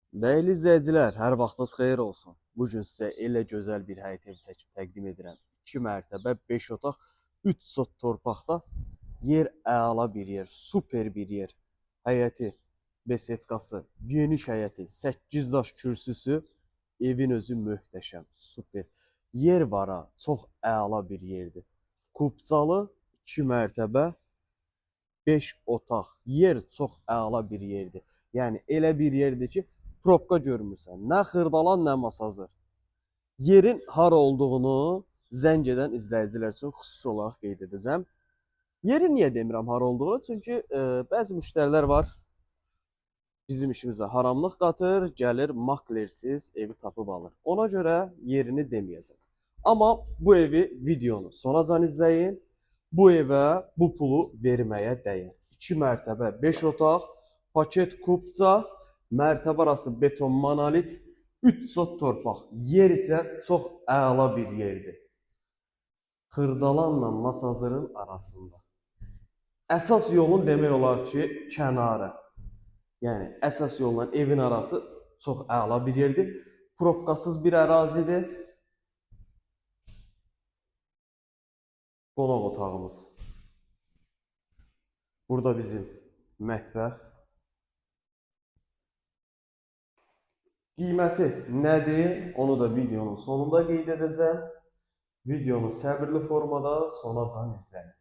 Dəyərli izləyicilər, hər vaxtınız xeyir olsun. Bu gün sizə elə gözəl bir həyət evi seçib təqdim edirəm. 2 mərtəbə, 5 otaq, 3 sot torpaqda yer əla bir yer, super bir yer. Həyəti, besetkası, geniş həyəti, 8 daş kürsüsü, evin özü möhtəşəm, super. Yer var ha, çox əla bir yerdir. Kubcalı 2 mərtəbə, 5 otaq. Yer çox əla bir yerdir. Yəni elə bir yerdir ki, probka görmürsən. Nə xırdalan, nə masazır. Yerin hara olduğunu zəng edən izləyicilər üçün xüsusi olaraq qeyd edəcəm. Yeri niyə demirəm hara olduğunu? Çünki bəzi müştərilər var, bizim işimizə haramlıq qatır, gəlir maklersiz evi tapıb alır. Ona görə yerini deməyəcəm. Amma bu evi videonu sonacan izləyin. Bu evə bu pulu verməyə dəyər. 2 mərtəbə, 5 otaq, paket kubca, mərtəbə arası beton monolit, 3 sot torpaq. Yer isə çox əla bir yerdir. Xırdalanla Masazırın arasında. Əsas yolun demək olar ki, kənarı. Yəni əsas yolla evin arası çox əla bir yerdir. Probkasız bir ərazidir. Qonaq otağımız. Burada bizim mətbəx. Qiyməti nədir? Onu da videonun sonunda qeyd edəcəm. Videonu səbirli formada sonacan izləyin.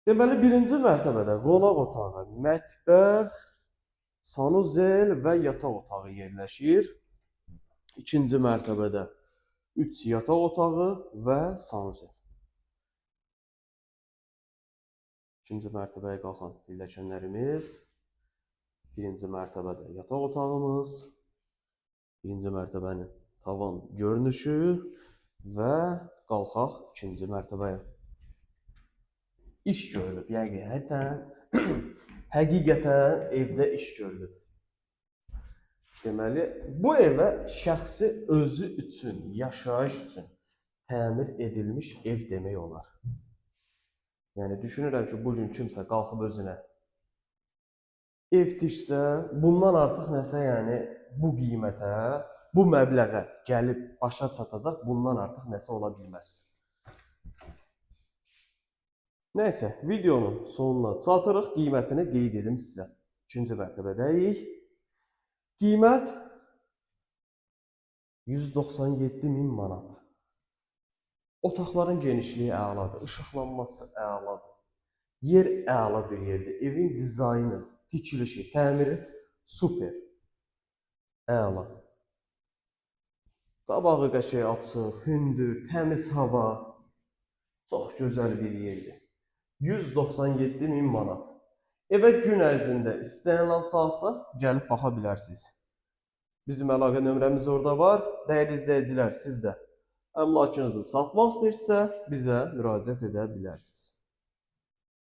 Deməli, birinci mərtəbədə qonaq otağı, mətbəx, sanuzel və yataq otağı yerləşir. İkinci mərtəbədə 3 yataq otağı və sanuzel. İkinci mərtəbəyə qalxan pilləkənlərimiz, birinci mərtəbədə yataq otağımız, birinci mərtəbənin tavan görünüşü və qalxaq ikinci mərtəbəyə. İş görülüb, həqiqətən evdə iş görülüb. Deməli, bu evə şəxsi özü üçün, yaşayış üçün təmir edilmiş ev demək olar. Yəni, düşünürəm ki, bugün kimsə qalxıb özünə ev tiksə, bundan artıq nəsə, yəni, bu qiymətə, bu məbləğə gəlib başa çatacaq, bundan artıq nəsə ola bilməz. Nəysə, videonun sonuna çatırıq, qiymətini qeyd edim sizə. İkinci mərtəbədəyik. Qiymət 197.000 manat. Otaqların genişliyi əladır, işıqlanması əladır. Yer əla bir yerdir. Evin dizaynı, tikilişi, təmiri super. Əla. Qabağı qəşəng açıq, hündür, təmiz hava. Çox gözəl bir yerdir. 197.000 manat. Evə gün ərzində istənilən saatda gəlib baxa bilərsiniz. Bizim əlaqə nömrəmiz orada var. Dəyərli izləyicilər, siz də əmlakınızı satmaq istəyirsə, bizə müraciət edə bilərsiniz.